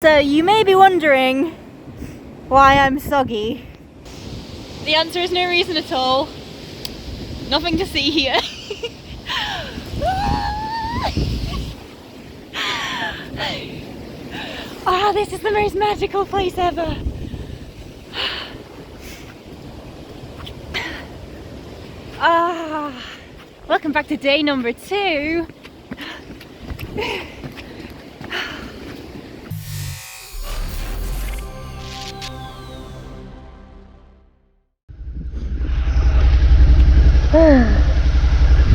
So you may be wondering why I'm soggy. The answer is no reason at all. Nothing to see here. Ah, this is the most magical place ever. Welcome back to day number 2.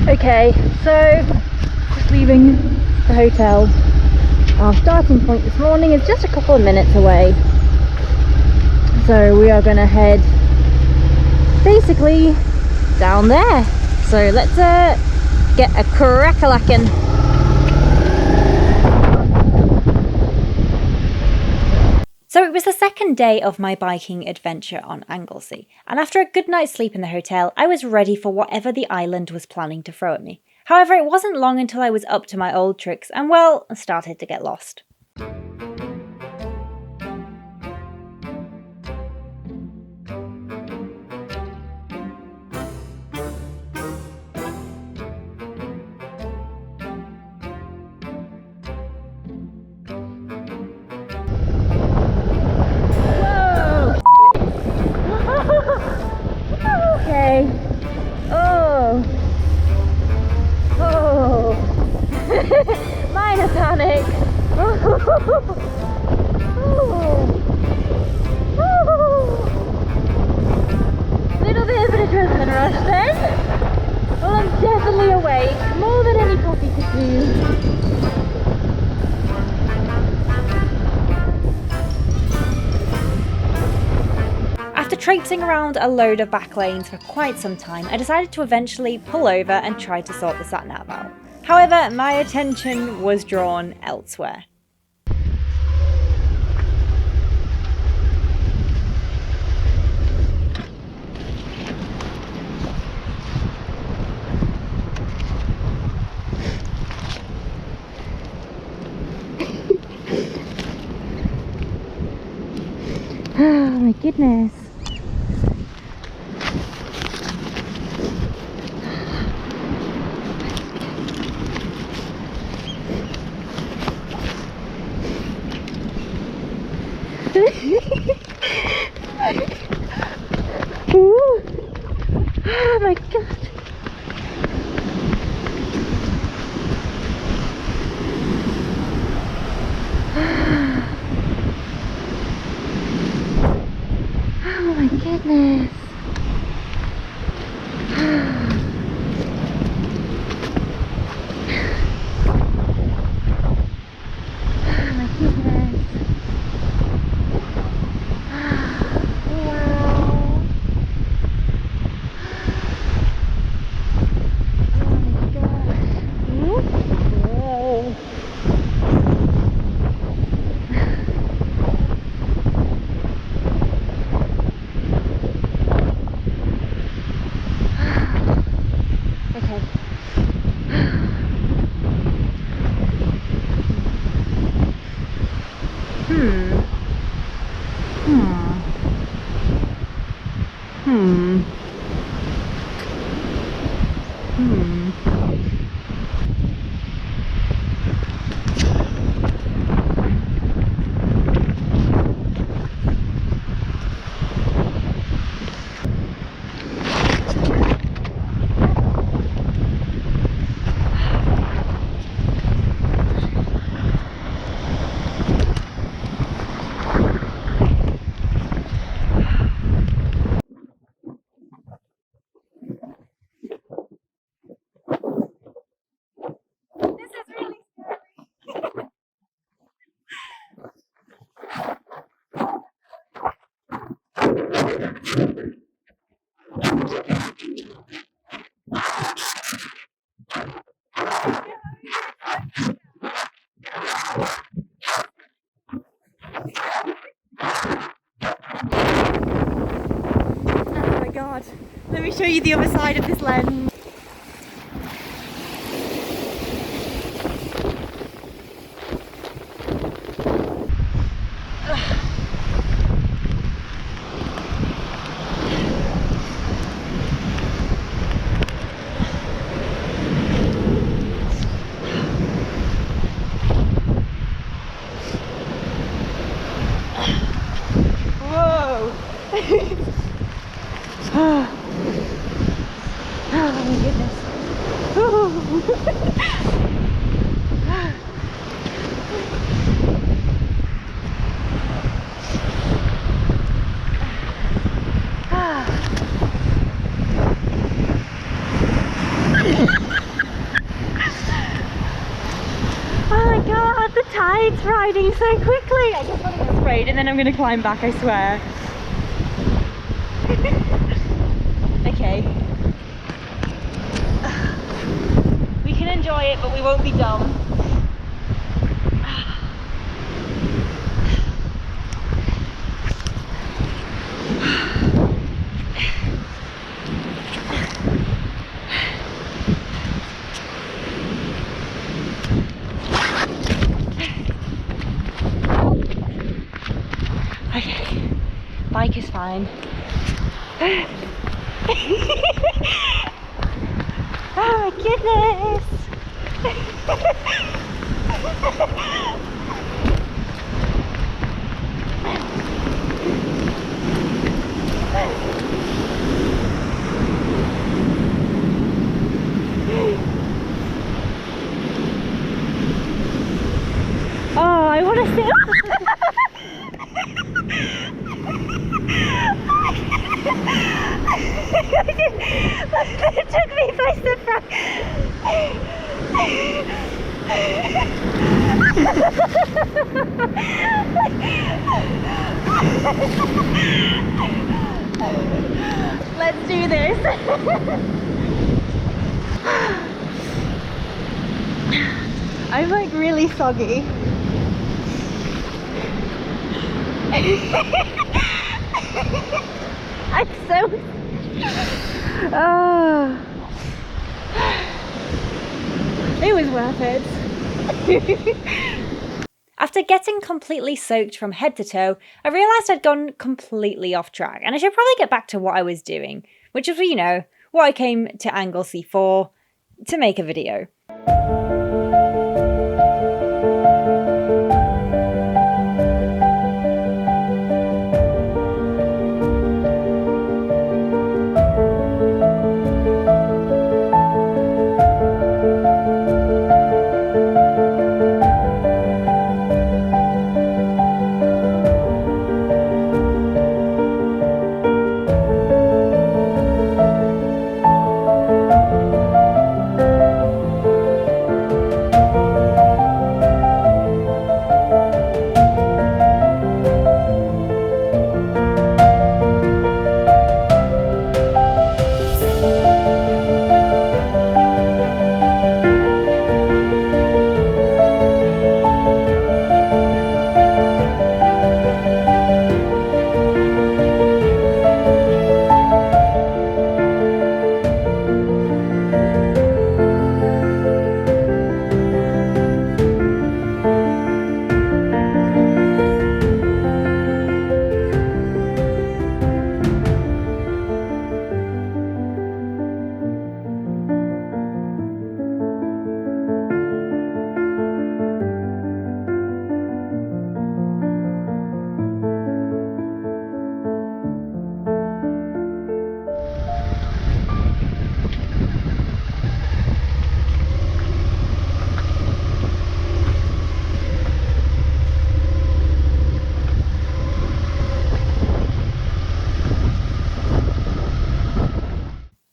Okay, so just leaving the hotel. Our starting point this morning is just a couple of minutes away, so we are going to head basically down there. So let's get a crack-a-lackin'. So it was the second day of my biking adventure on Anglesey, and after a good night's sleep in the hotel, I was ready for whatever the island was planning to throw at me. However, it wasn't long until I was up to my old tricks and, well, started to get lost. Okay. Oh. Minor panic. Little bit of an adrenaline rush then. Well, I'm definitely awake, more than any coffee could do. After traipsing around a load of back lanes for quite some time, I decided to eventually pull over and try to sort the sat-nav out. However, my attention was drawn elsewhere. Oh my goodness. Ooh. Oh my god. Oh my goodness. Let me show you the other side of this lens. Oh my goodness. Oh my god, the tide's riding so quickly. I just want to get sprayed and then I'm going to climb back, I swear. Okay. We can enjoy it, but we won't be dumb. Okay, bike is fine. Oh my goodness! Oh, I want to sit. It took me by surprise. Let's do this. I'm like really soggy. I'm so... Oh, it was worth it. After getting completely soaked from head to toe, I realised I'd gone completely off track and I should probably get back to what I was doing, which is, you know, what I came to Anglesey for, to make a video.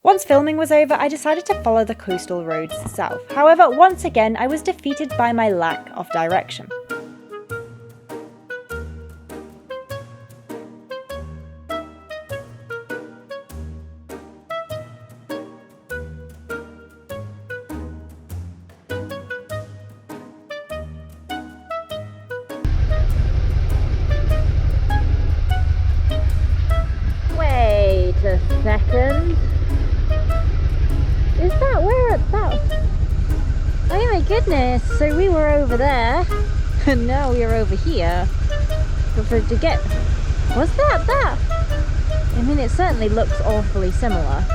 Once filming was over, I decided to follow the coastal roads south. However, once again, I was defeated by my lack of direction. Wait a second. Is that where that... Oh my goodness, so we were over there and now we are over here. But for to get... Was that that? I mean, it certainly looks awfully similar.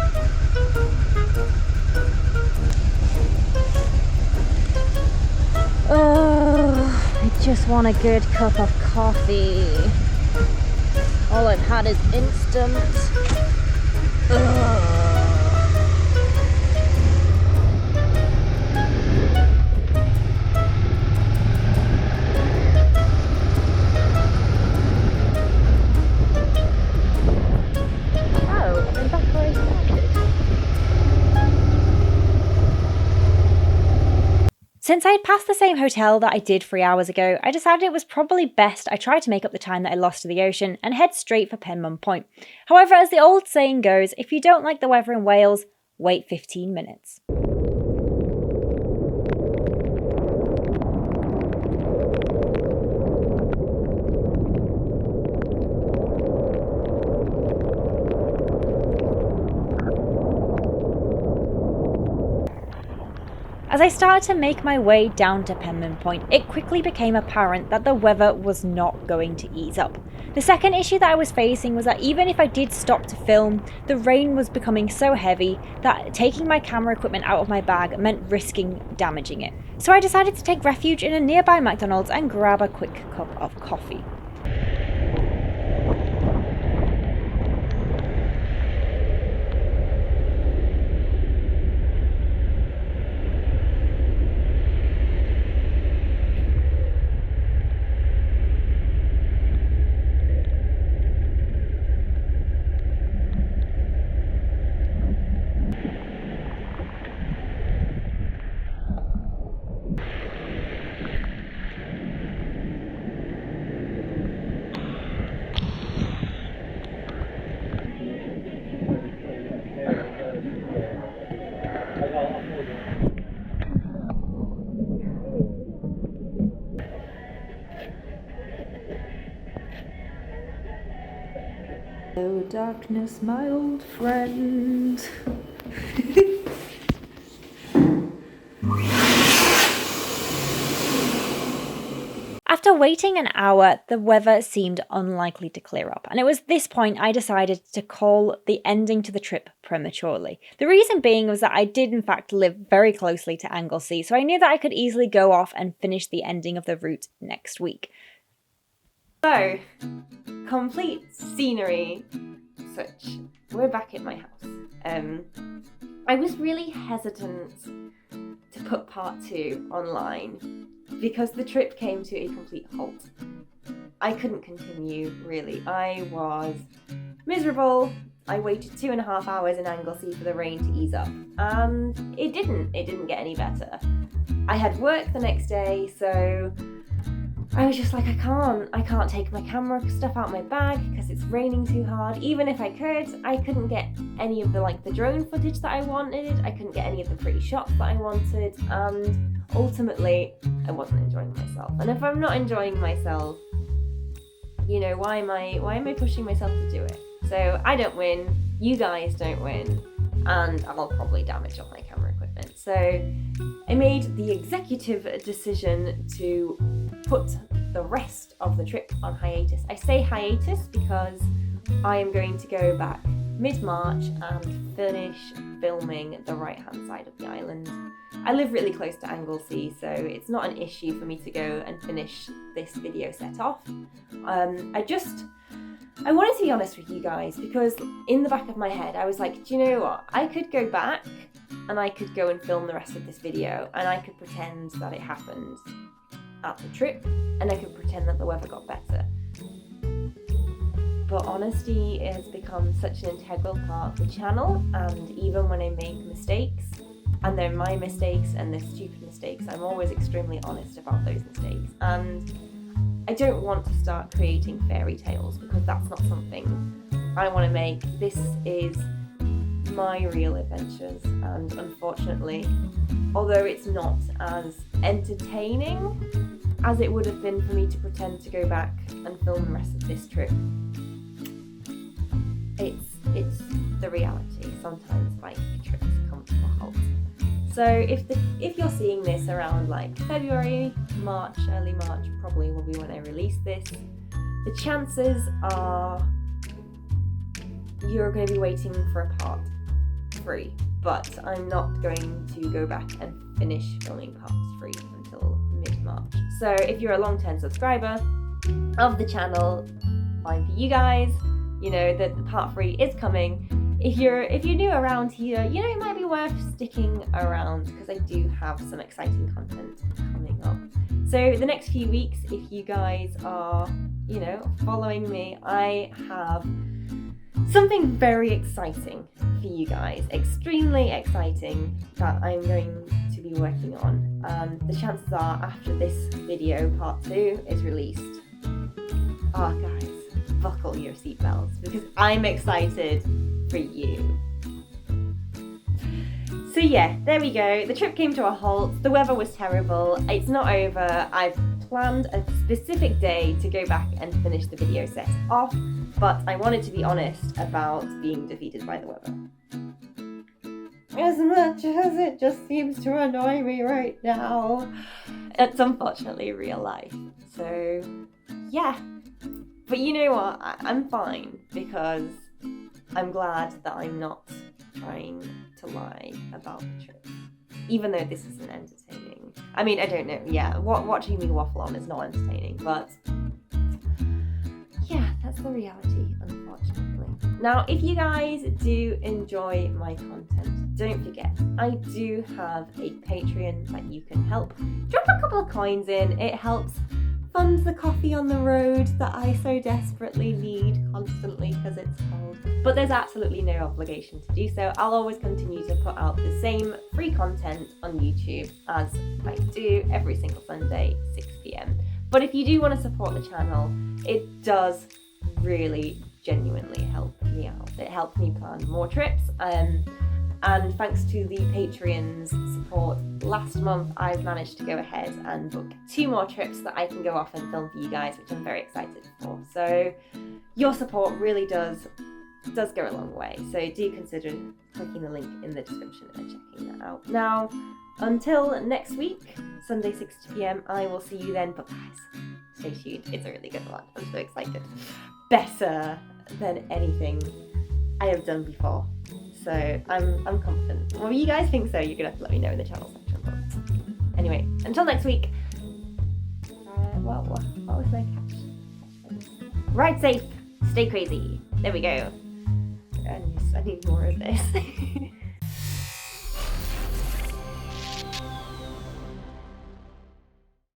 Oh, I just want a good cup of coffee. All I've had is instant. Ugh. Oh, I'm back where I started. Since I had passed the same hotel that I did 3 hours ago, I decided it was probably best I try to make up the time that I lost to the ocean and head straight for Penman Point. However, as the old saying goes, if you don't like the weather in Wales, wait 15 minutes. As I started to make my way down to Penman Point, it quickly became apparent that the weather was not going to ease up. The second issue that I was facing was that even if I did stop to film, the rain was becoming so heavy that taking my camera equipment out of my bag meant risking damaging it. So I decided to take refuge in a nearby McDonald's and grab a quick cup of coffee. Hello darkness, my old friend. After waiting an hour, the weather seemed unlikely to clear up, and it was this point I decided to call the ending to the trip prematurely. The reason being was that I did in fact live very closely to Anglesey, so I knew that I could easily go off and finish the ending of the route next week. So, complete scenery switch. We're back at my house. I was really hesitant to put part 2 online because the trip came to a complete halt. I couldn't continue, really. I was miserable. I waited 2.5 hours in Anglesey for the rain to ease up, and it didn't get any better. I had work the next day, so I was just like, I can't take my camera stuff out my bag because it's raining too hard. Even if I couldn't get any of the drone footage that I wanted. I couldn't get any of the pretty shots that I wanted, and ultimately I wasn't enjoying myself. And if I'm not enjoying myself, why am I pushing myself to do it? So I don't win, you guys don't win, and I'll probably damage all my camera equipment. So I made the executive decision to put the rest of the trip on hiatus. I say hiatus because I am going to go back mid-March and finish filming the right-hand side of the island. I live really close to Anglesey, so it's not an issue for me to go and finish this video set off. I wanted to be honest with you guys, because in the back of my head I was like, do you know what? I could go back and I could go and film the rest of this video, and I could pretend that it happened at the trip, and I could pretend that the weather got better. But honesty has become such an integral part of the channel, and even when I make mistakes, and they're my mistakes and they're stupid mistakes, I'm always extremely honest about those mistakes. And I don't want to start creating fairy tales, because that's not something I want to make. This is my real adventures, and unfortunately, although it's not as entertaining as it would have been for me to pretend to go back and film the rest of this trip, it's the reality. Sometimes biking trips come to a halt. So if you're seeing this around February, March, early March probably will be when I release this, the chances are you're going to be waiting for a part 3, but I'm not going to go back and finish filming part 3 until mid-March. So if you're a long-term subscriber of the channel, fine for you guys. You know that the part 3 is coming. If you're new around here, you know, it might be worth sticking around because I do have some exciting content coming up. So the next few weeks, if you guys are, you know, following me, I have something very exciting for you guys, extremely exciting, that I'm going to be working on. And the chances are after this video, part 2, is released, guys, buckle your seatbelts because I'm excited for you. So yeah, there we go. The trip came to a halt. The weather was terrible. It's not over. I've planned a specific day to go back and finish the video set off, but I wanted to be honest about being defeated by the weather. As much as it just seems to annoy me right now, it's unfortunately real life. So yeah, but you know what? I'm fine because I'm glad that I'm not trying to lie about the trip, even though this isn't entertaining. I mean, I don't know. Yeah, watching me waffle on is not entertaining, but yeah, that's the reality, unfortunately. Now, if you guys do enjoy my content, don't forget, I do have a Patreon that you can help. Drop a couple of coins in. It helps fund the coffee on the road that I so desperately need constantly because it's cold. But there's absolutely no obligation to do so. I'll always continue to put out the same free content on YouTube as I do every single Sunday, 6 p.m. But if you do want to support the channel, it does really genuinely help me out. It helps me plan more trips. And thanks to the Patreon's support, last month I've managed to go ahead and book 2 more trips that I can go off and film for you guys, which I'm very excited for. So your support really does go a long way. So do consider clicking the link in the description and checking that out. Now, until next week, Sunday 6 p.m, I will see you then. But guys, stay tuned. It's a really good one. I'm so excited. Better than anything I have done before. So I'm confident. Well, you guys think so, you're gonna have to let me know in the channel section. But anyway, until next week. What was my catch? Ride safe, stay crazy. There we go. I need more of this.